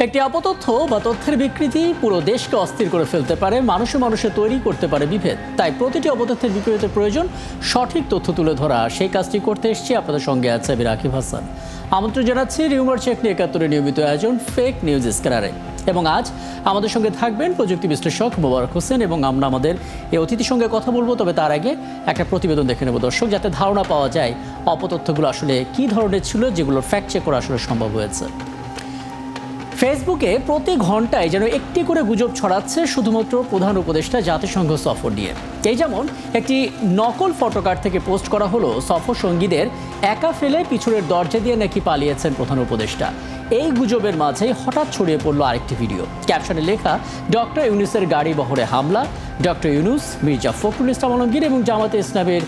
একটি অপতথ্য বা তথ্যের বিকৃতি পুরো দেশকে অস্থির করে ফেলতে পারে, মানুষে মানুষে তৈরি করতে পারে বিভেদ। তাই প্রতিটি অপতথ্যের বিপরীতে প্রয়োজন সঠিক তথ্য তুলে ধরা। সেই কাজটি করতে এসেছি, আপনাদের সঙ্গে আছে আমি রাকিব হাসান। আমন্ত্রণ জানাচ্ছি রিউমার চেক নিয়ে ৭১-এর নিয়মিত আয়োজন ফেক নিউজ স্ক্যানারে। এবং আজ আমাদের সঙ্গে থাকবেন প্রযুক্তি বিশ্লেষক মোবারক হোসেন, এবং আমরা আমাদের এই অতিথির সঙ্গে কথা বলবো। তবে তার আগে একটা প্রতিবেদন দেখে নেব দর্শক, যাতে ধারণা পাওয়া যায় অপতথ্যগুলো আসলে কী ধরনের ছিল, যেগুলোর ফ্যাক্ট চেক করা আসলে সম্ভব হয়েছে। ফেসবুকে প্রতি ঘন্টায় যেন একটি করে গুজব ছড়াচ্ছে শুধুমাত্র প্রধান উপদেষ্টা জাতিসংঘ সফর নিয়ে। এই যেমন একটি নকল ফটোকার্ড থেকে পোস্ট করা হলো সফর সঙ্গীদের একা ফেলে পিছনের দরজা দিয়ে নাকি পালিয়েছেন প্রধান উপদেষ্টা। এই গুজবের মাঝে হঠাৎ ছড়িয়ে পড়লো আরেকটি ভিডিও। ক্যাপশনে লেখা, ডক্টর ইউনূসের গাড়ি বহরে হামলা, ডক্টর ইউনূস, মির্জা ফখরুল ইসলাম আলমগীর এবং জামাতে ইসলামের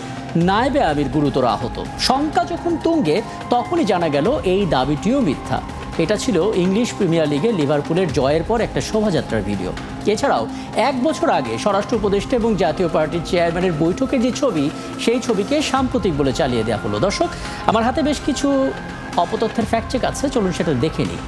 নায়েবে আমির গুরুতর আহত। শঙ্কা যখন তুঙ্গে, তখনই জানা গেল এই দাবিটিও মিথ্যা। এটা ছিল ইংলিশ প্রিমিয়ার লিগে লিভারপুলের জয়ের পর একটা শোভাযাত্রার ভিডিও। এছাড়াও ১ বছর আগে স্বরাষ্ট্র উপদেষ্টা এবং জাতীয় পার্টির চেয়ারম্যানের বৈঠকের যে ছবি, সেই ছবিকে সাম্প্রতিক বলে চালিয়ে দেওয়া হলো। দর্শক, আমার হাতে বেশ কিছু অপতথ্যের ফ্যাক্ট চেক আছে, চলুন সেটা দেখে নিই।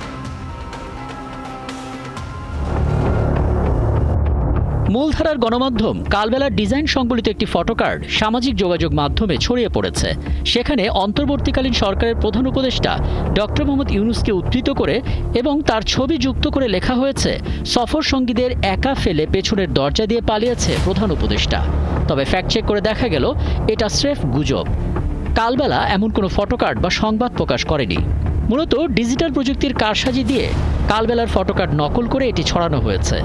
মূলধারার গণমাধ্যম কালবেলার ডিজাইন সংবলিত একটি ফটোকার্ড সামাজিক যোগাযোগ মাধ্যমে ছড়িয়ে পড়েছে। সেখানে অন্তর্বর্তীকালীন সরকারের প্রধান উপদেষ্টা ডক্টর মোহাম্মদ ইউনূসকে উদ্ধৃত করে এবং তার ছবি যুক্ত করে লেখা হয়েছে, সফর সঙ্গীদের একা ফেলে পেছনের দরজা দিয়ে পালিয়েছে প্রধান উপদেষ্টা। তবে ফ্যাক্ট চেক করে দেখা গেল এটা স্রেফ গুজব। কালবেলা এমন কোনো ফটোকার্ড বা সংবাদ প্রকাশ করেনি। মূলত ডিজিটাল প্রযুক্তির কারসাজি দিয়ে কালবেলার ফটোকার্ড নকল করে এটি ছড়ানো হয়েছে।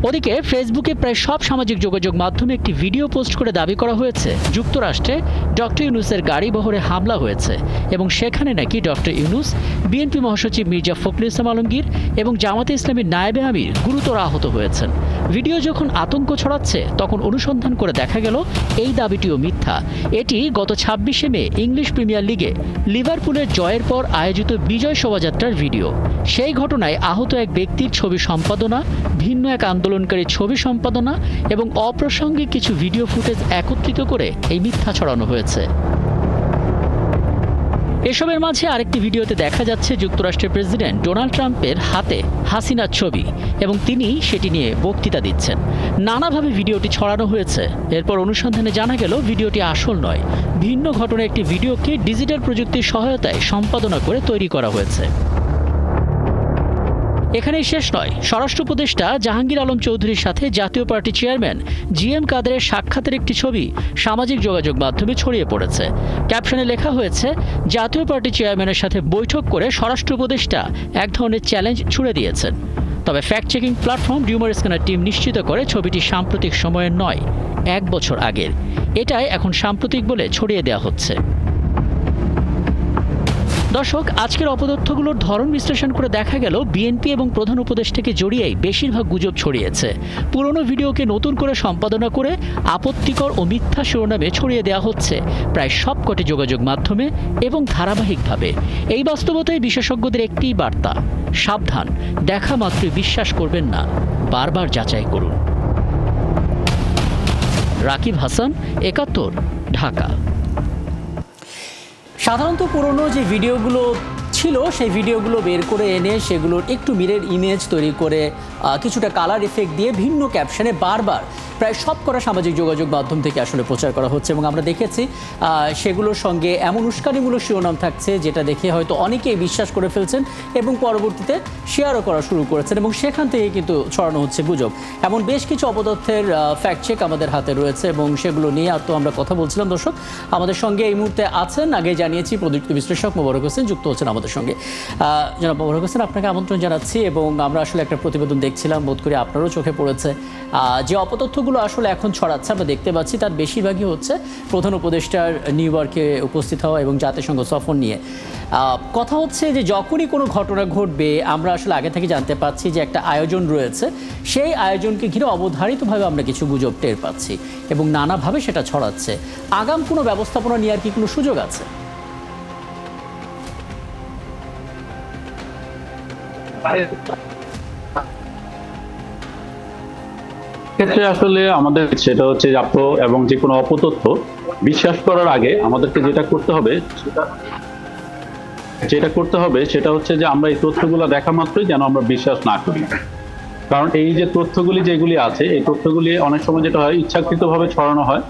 ওদিকে ফেসবুকে প্রায় সব সামাজিক যোগাযোগ মাধ্যমে একটি ভিডিও পোস্ট করে দাবি করা হয়েছে, যুক্তরাষ্ট্রে ডক্টর ইউনূসের গাড়ি বহরে হামলা হয়েছে এবং সেখানে নাকি ডক্টর ইউনূস, বিএনপি মহাসচিব মির্জা ফখরুল ইসলাম আলমগীর এবং জামাতে ইসলামের নায়েবে আমির গুরুতর আহত হয়েছেন। ভিডিও যখন আতঙ্ক ছড়াচ্ছে, তখন অনুসন্ধান করে দেখা গেল এই দাবিটিও মিথ্যা। এটি গত ২৬শে মে ইংলিশ প্রিমিয়ার লিগে লিভারপুলের জয়ের পর আয়োজিত বিজয় শোভাযাত্রার ভিডিও। সেই ঘটনায় আহত এক ব্যক্তির ছবি সম্পাদনা, ভিন্ন এক আন্দোলনকারী ছবি সম্পাদনা এবং অপ্রাসঙ্গিক কিছু ভিডিও ফুটেজ একত্রিত করে এই মিথ্যা ছড়ানো হয়েছে। এসবের মাঝে আরেকটি ভিডিওতে দেখা যাচ্ছে যুক্তরাষ্ট্রের প্রেসিডেন্ট ডোনাল্ড ট্রাম্পের হাতে হাসিনার ছবি এবং তিনি সেটি নিয়ে বক্তৃতা দিচ্ছেন। নানাভাবে ভিডিওটি ছড়ানো হয়েছে। এরপর অনুসন্ধানে জানা গেল ভিডিওটি আসল নয়, ভিন্ন ঘটনার একটি ভিডিওকে ডিজিটাল প্রযুক্তির সহায়তায় সম্পাদনা করে তৈরি করা হয়েছে। এখানেই শেষ নয়, স্বরাষ্ট্র উপদেষ্টা জাহাঙ্গীর আলম চৌধুরীর সাথে জাতীয় পার্টি চেয়ারম্যান জিএম কাদেরের সাক্ষাতের একটি ছবি সামাজিক যোগাযোগ মাধ্যমে ছড়িয়ে পড়েছে। ক্যাপশনে লেখা হয়েছে, জাতীয় পার্টি চেয়ারম্যানের সাথে বৈঠক করে স্বরাষ্ট্র উপদেষ্টা এক ধরনের চ্যালেঞ্জ ছুড়ে দিয়েছেন। তবে fact checking platform rumour scanner team নিশ্চিত করে ছবিটি সাম্প্রতিক সময়ের নয়, ১ বছর আগের। এটাই এখন সাম্প্রতিক বলে ছড়িয়ে দেওয়া হচ্ছে। দর্শক, আজকের অপতথ্যগুলোর ধরন বিশ্লেষণ করে দেখা গেল বিএনপি এবং প্রধান উপদেষ্টাকে জড়িয়েই বেশিরভাগ গুজব ছড়িয়েছে। পুরনো ভিডিওকে নতুন করে সম্পাদনা করে আপত্তিকর ও মিথ্যা শিরোনামে ছড়িয়ে দেওয়া হচ্ছে প্রায় সবকটি যোগাযোগ মাধ্যমে এবং ধারাবাহিকভাবে। এই বাস্তবতায় বিশেষজ্ঞদের একটিই বার্তা, সাবধান, দেখা মাত্রই বিশ্বাস করবেন না, বারবার যাচাই করুন। রাকিব হাসান, ৭১, ঢাকা। সাধারণত পুরনো যে ভিডিওগুলো ছিল, সেই ভিডিওগুলো বের করে এনে সেগুলোর একটু মিরর ইমেজ তৈরি করে কিছুটা কালার এফেক্ট দিয়ে ভিন্ন ক্যাপশনে বারবার প্রায় সব করা সামাজিক যোগাযোগ মাধ্যম থেকে আসলে প্রচার করা হচ্ছে। এবং আমরা দেখেছি সেগুলোর সঙ্গে এমন উস্কানিমূলক শিরোনাম থাকছে, যেটা দেখে হয়তো অনেকেই বিশ্বাস করে ফেলছেন এবং পরবর্তীতে শেয়ারও করা শুরু করেছেন, এবং সেখান থেকে কিন্তু ছড়ানো হচ্ছে গুজব। এমন বেশ কিছু অপতথ্যের ফ্যাক্ট চেক আমাদের হাতে রয়েছে এবং সেগুলো নিয়ে তো আমরা কথা বলছিলাম। দর্শক, আমাদের সঙ্গে এই মুহূর্তে আছেন, আগে জানিয়েছি, প্রযুক্তি বিশ্লেষক মোবারক হোসেন যুক্ত হচ্ছেন আমাদের সঙ্গে। জনাব মোবারক হোসেন, আপনাকে আমন্ত্রণ জানাচ্ছি। এবং আমরা আসলে একটা প্রতিবেদন দেখছিলাম, বোধ করি আপনারও চোখে পড়েছে, যে অপতথ্যগুলো আসলে এখন ছড়াচ্ছে আমরা দেখতে পাচ্ছি, তার বেশিরভাগই হচ্ছে প্রধান উপদেষ্টার নিউ ইয়র্কে উপস্থিত হওয়া এবং জাতিসংঘ সফর নিয়ে। কথা হচ্ছে যে যখনই কোনো ঘটনা ঘটবে, আমরা আসলে আগে থেকে জানতে পাচ্ছি যে একটা আয়োজন রয়েছে, সেই আয়োজনকে ঘিরে অবধারিতভাবে আমরা কিছু গুজব টের পাচ্ছি এবং নানাভাবে সেটা ছড়াচ্ছে। আগাম কোনো ব্যবস্থাপনা নেওয়ার কি কোনো সুযোগ আছে? ক্ষেত্রে আসলে আমাদের সেটা হচ্ছে এবং যে কোনো অপতথ্য বিশ্বাস করার আগে আমাদেরকে যেটা করতে হবে সেটা যেটা করতে হবে সেটা হচ্ছে যে আমরা এই তথ্যগুলো দেখা মাত্রই যেন আমরা বিশ্বাস না করি। কারণ এই যে তথ্যগুলি যেগুলি আছে, এই তথ্যগুলি অনেক সময় যেটা হয় ইচ্ছাকৃতভাবে ছড়ানো হয়,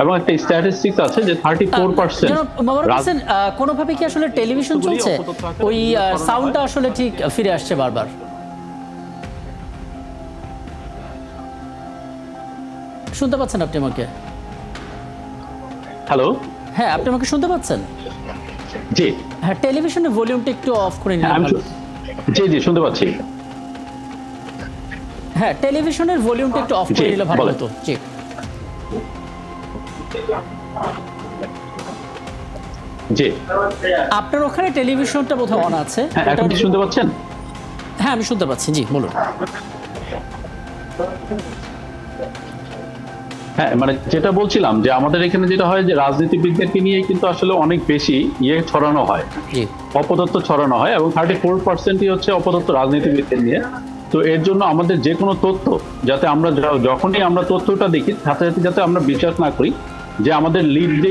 এবং একটা স্ট্যাটিস্টিক্স আছে যে 34% জনাব মোবারক হোসেন, কোনোভাবে কি আসলে টেলিভিশন চলছে? ওই সাউন্ডটা আসলে ঠিক ফিরে আসছে বারবার। শুনতে পাচ্ছেন আপনি আমাকে? হ্যালো, হ্যাঁ, আপনি আমাকে শুনতে পাচ্ছেন? জি হ্যাঁ, টেলিভিশনের ভলিউমটা একটু অফ করে নিলে আমি ভালো। জি জি শুনতে পাচ্ছি। হ্যাঁ, টেলিভিশনের ভলিউমটা একটু অফ করে জি, নিলে ভালো বলেন। হতো। জি। জি আপনার ওখানে টেলিভিশনটা বোধহয় অন আছে। হ্যাঁ, এখন কি শুনতে পাচ্ছেন? হ্যাঁ, আমি শুনতে পাচ্ছি। জি, বলুন। হ্যাঁ, মানে যেটা বলছিলাম যে আমাদের এখানে যেটা হয় যে রাজনীতিবিদদেরকে নিয়ে কিন্তু আসলে অনেক বেশি ছড়ানো হয়, জি। অপতথ্য ছড়ানো হয়, এবং 34%ই হচ্ছে অপতথ্য রাজনীতিবিদদের নিয়ে। তো এর জন্য আমাদের যে কোনো তথ্য যাতে আমরা যখনই আমরা তথ্যটা দেখি সাথে সাথে যাতে আমরা বিশ্বাস না করি যে আমাদের লিড যে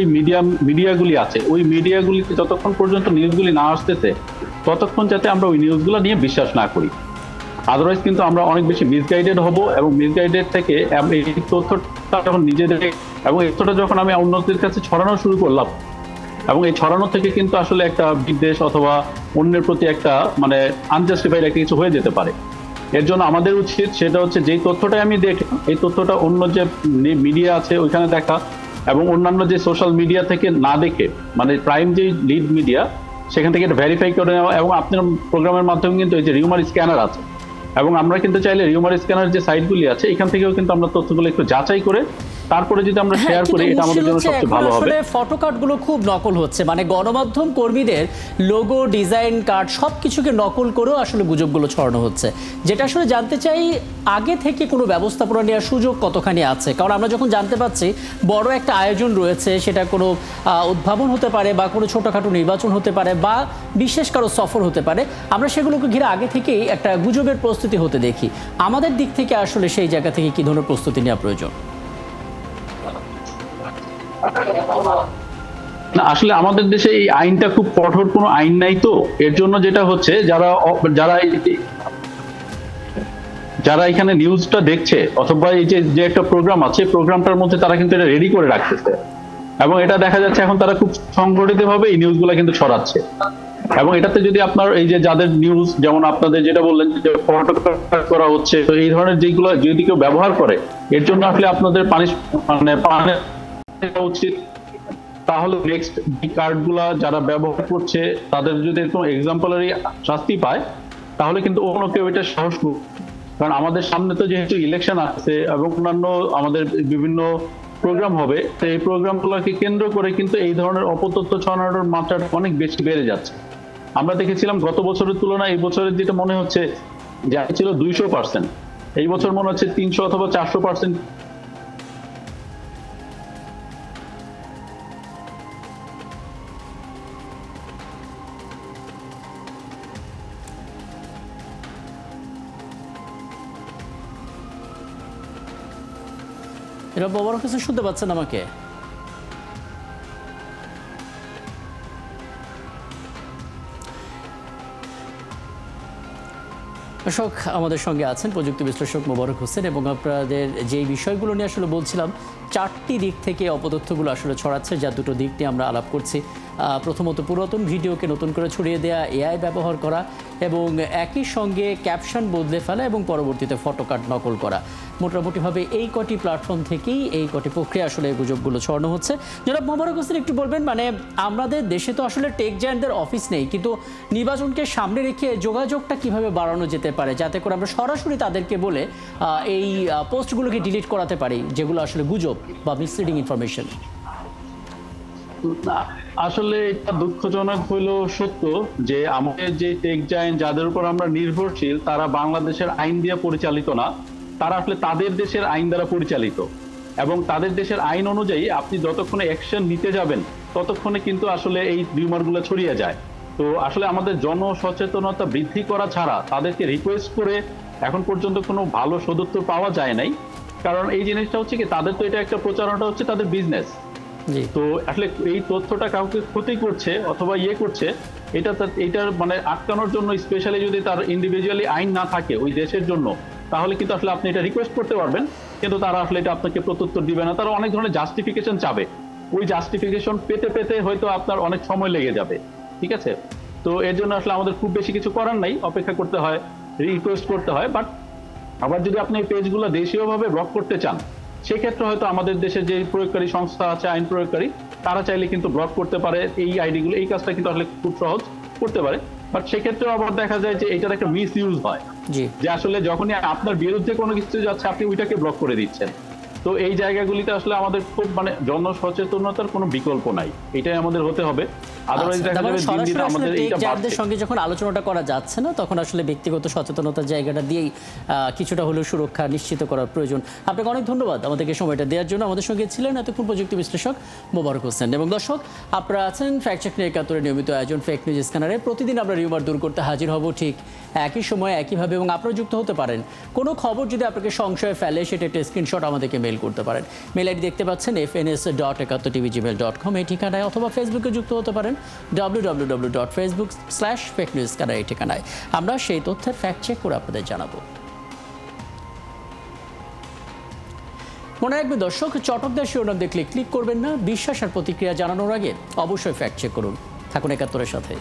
মিডিয়াগুলি আছে, ওই মিডিয়াগুলিতে যতক্ষণ পর্যন্ত নিউজগুলি না আসতেছে ততক্ষণ যাতে আমরা ওই নিউজগুলো নিয়ে বিশ্বাস না করি। আদারওয়াইজ কিন্তু আমরা অনেক বেশি মিসগাইডেড হব, এবং মিসগাইডেড থেকে এই তথ্যটা যখন নিজেদের, এবং এই তথ্যটা যখন আমি অন্যদের কাছে ছড়ানো শুরু করলাম, এবং এই ছড়ানো থেকে কিন্তু আসলে একটা বিদ্বেষ অথবা অন্যের প্রতি একটা মানে আনজাস্টিফাইড একটা কিছু হয়ে যেতে পারে। এর জন্য আমাদের উচিত সেটা হচ্ছে যেই তথ্যটাই আমি দেখলাম এই তথ্যটা অন্য যে মিডিয়া আছে ওইখানে দেখা, এবং অন্যান্য যে সোশ্যাল মিডিয়া থেকে না দেখে মানে প্রাইম যে লিড মিডিয়া সেখান থেকে এটা ভেরিফাই করে নেওয়া। এবং আপনার প্রোগ্রামের মাধ্যমে কিন্তু এই যে রিউমার স্ক্যানার আছে, এবং আমরা কিন্তু চাইলে রিউমার স্ক্যানার যে সাইটগুলি আছে এখান থেকেও কিন্তু আমরা তথ্যগুলো একটু যাচাই করে তারপরে যদি আমরা হ্যাঁ, শেয়ার কিন্তু করি এটা আমাদের মুশকিল জন্য হচ্ছে সবচেয়ে এখন ভালো হবে। আসলে ফটোকার্ডগুলো খুব নকল হচ্ছে, মানে গণমাধ্যম কর্মীদের লোগো, ডিজাইন কার্ড সবকিছুকে নকল করেও আসলে গুজবগুলো ছড়ানো হচ্ছে। যেটা আসলে জানতে চাই, আগে থেকে কোনো ব্যবস্থাপনা নেওয়ার সুযোগ কতখানি আছে? কারণ আমরা যখন জানতে পারছি বড় একটা আয়োজন রয়েছে, সেটা কোনো উদ্ভাবন হতে পারে বা কোনো ছোটোখাটো নির্বাচন হতে পারে বা বিশেষ কারো সফর হতে পারে, আমরা সেগুলোকে ঘিরে আগে থেকেই একটা গুজবের প্রস্তুতি হতে দেখি। আমাদের দিক থেকে আসলে সেই জায়গা থেকে কী ধরনের প্রস্তুতি নেওয়া প্রয়োজন? না, আসলে আমাদের দেশে এই আইনটা খুব কঠোর কোনো আইন নাই, তো এর জন্য যেটা হচ্ছে যারা যারা যারা এখানে নিউজটা দেখছে অথবা এই যে একটা প্রোগ্রাম আছে প্রোগ্রামটার মধ্যে তারা কিন্তু এটা রেডি করে রাখতেছে, এবং এটা দেখা যাচ্ছে এখন তারা খুব সংগঠিতভাবে এই নিউজগুলো কিন্তু ছড়াচ্ছে। এবং এটাতে যদি আপনার এই যে যাদের নিউজ, যেমন আপনাদের যেটা বললেন যে ফটো করা হচ্ছে, তো এই ধরনের যেগুলো যদি কেউ ব্যবহার করে এর জন্য আসলে আপনাদের পানি উচিত। তাহলে নেক্সট কার্ডগুলা যারা ব্যবহার করছে তাদের যদি এরকম এক্সাম্পলারি শাস্তি পায় তাহলে কিন্তু অন্য কেউ এটা সাহস করবে। কারণ আমাদের সামনে তো যেহেতু ইলেকশন আসছে এবং অন্যান্য আমাদের বিভিন্ন প্রোগ্রাম হবে, তো এই প্রোগ্রামগুলোকে কেন্দ্র করে কিন্তু এই ধরনের অপতথ্য ছড়ানোর মাত্রাটা অনেক বেশি বেড়ে যাচ্ছে। আমরা দেখেছিলাম গত বছরের তুলনায় এই বছরের যেটা মনে হচ্ছে যে ছিল 200%, এই বছর মনে হচ্ছে 300 অথবা 400%। এরা মোবারক হোসেন শুনতে পাচ্ছেন আমাকে? দর্শক, আমাদের সঙ্গে আছেন প্রযুক্তি বিশ্লেষক মোবারক হোসেন, এবং আপনাদের যে বিষয়গুলো নিয়ে আসলে বলছিলাম, 4টি দিক থেকে অপতথ্যগুলো আসলে ছড়াচ্ছে, যা দুটো দিক নিয়ে আমরা আলাপ করছি। প্রথমত পুরাতন ভিডিওকে নতুন করে ছড়িয়ে দেওয়া, এআই ব্যবহার করা, এবং একই সঙ্গে ক্যাপশন বদলে ফেলা এবং পরবর্তীতে ফটোকার্ড নকল করা। মোটামুটিভাবে এই কটি প্ল্যাটফর্ম থেকেই এই কটি প্রক্রিয়া আসলে গুজবগুলো ছড়ানো হচ্ছে। জনাব মোবারক হোসেন, একটু বলবেন, মানে আমাদের দেশে তো আসলে টেক জায়ান্টদের অফিস নেই, কিন্তু নির্বাচনকে সামনে রেখে যোগাযোগটা কিভাবে বাড়ানো যেতে পারে যাতে করে আমরা সরাসরি তাদেরকে বলে এই পোস্টগুলোকে ডিলিট করাতে পারি যেগুলো আসলে গুজব বা মিসলিডিং ইনফরমেশন? আসলে এটা দুঃখজনক হইলেও সত্য যে আমাদের যে টেক জায়ান্ট যাদের উপর আমরা নির্ভরশীল তারা বাংলাদেশের আইন দিয়ে পরিচালিত না, তারা আসলে তাদের দেশের আইন দ্বারা পরিচালিত, এবং তাদের দেশের আইন অনুযায়ী আপনি যতক্ষণে অ্যাকশন নিতে যাবেন ততক্ষণে কিন্তু আসলে এই রিউমারগুলো ছড়িয়ে যায়। তো আসলে আমাদের জনসচেতনতা বৃদ্ধি করা ছাড়া তাদেরকে রিকোয়েস্ট করে এখন পর্যন্ত কোনো ভালো সদুত্তর পাওয়া যায় নাই। কারণ এই জিনিসটা হচ্ছে কি, তাদের তো এটা একটা প্রচারণাটা হচ্ছে তাদের বিজনেস, জি। তো আসলে এই তথ্যটা কাউকে ক্ষতি করছে অথবা করছে, এটার মানে আটকানোর জন্য স্পেশালি যদি তার ইন্ডিভিজুয়ালি আইন না থাকে ওই দেশের জন্য, তাহলে কিন্তু আসলে আপনি এটা রিকোয়েস্ট করতে পারবেন, কিন্তু তারা আসলে এটা আপনাকে প্রত্যুত্তর দিবে না। তারা অনেক ধরনের জাস্টিফিকেশন চাবে, ওই জাস্টিফিকেশন পেতে পেতে হয়তো আপনার অনেক সময় লেগে যাবে। ঠিক আছে, তো এর জন্য আসলে আমাদের খুব বেশি কিছু করার নাই, অপেক্ষা করতে হয়, রিকোয়েস্ট করতে হয়। বাট আবার যদি আপনি এই পেজগুলো দেশীয়ভাবে ব্লক করতে চান, সেক্ষেত্রে হয়তো আমাদের দেশে যে প্রয়োগকারী সংস্থা আছে, আইন প্রয়োগকারী, তারা চাইলে কিন্তু ব্লক করতে পারে এই আইডিগুলো। এই কাজটা কিন্তু আসলে খুব সহজ করতে পারে। বাট সেক্ষেত্রেও আবার দেখা যায় যে এটার একটা মিস ইউজ হয়, জি। যে আসলে যখনই আপনার বিরুদ্ধে কোনো কিছু যাচ্ছে আপনি ওইটাকে ব্লক করে দিচ্ছেন। তো এই জায়গাগুলিতে আসলে আমাদের খুব মানে জনসচেতনতার কোনো বিকল্প নাই, এটাই আমাদের হতে হবে। আদারওয়াইজ আচ্ছা, দেখা তার মানে যাবে দিন দিন সরাসরি আমাদের আসলে এইটা টেকজারদের বাড়ছে। সঙ্গে যখন আলোচনাটা করা যাচ্ছে না, তখন আসলে ব্যক্তিগত সচেতনতার জায়গাটা দিয়েই কিছুটা হলেও সুরক্ষা নিশ্চিত করার প্রয়োজন। আপনাকে অনেক ধন্যবাদ আমাদেরকে সময়টা দেওয়ার জন্য। আমাদের সঙ্গে ছিলেন এতক্ষণ প্রযুক্তি বিশ্লেষক মোবারক হোসেন। এবং দর্শক, আপনারা আছেন ফ্যাক্ট চেক নিয়ে ৭১ নিয়মিত আয়োজন ফেক নিউজ স্ক্যানারে। প্রতিদিন আমরা রিউমার দূর করতে হাজির হব ঠিক একই সময় একইভাবে, এবং আপনারা যুক্ত হতে পারেন। কোনো খবর যদি আপনাকে সংশয়ে ফেলে, সেটা একটা স্ক্রিনশট আমাদেরকে মেল করতে পারেন। মেল আইডি দেখতে পাচ্ছেন fns.71tv@gmail.com এই ঠিকানায়, অথবা ফেসবুকে যুক্ত হতে পারেন www.facebook/fakenewscanner এই ঠিকানায়। আমরা সেই তথ্যের ফ্যাক্ট চেক করে আপনাদের জানাবো। মনে রাখবেন দর্শক, চটকদার শিরোনাম দেখলে ক্লিক করবেন না। বিশ্বাস আর প্রতিক্রিয়া জানানোর আগে অবশ্যই ফ্যাক্ট চেক করুন। থাকুন ৭১-এর সাথে।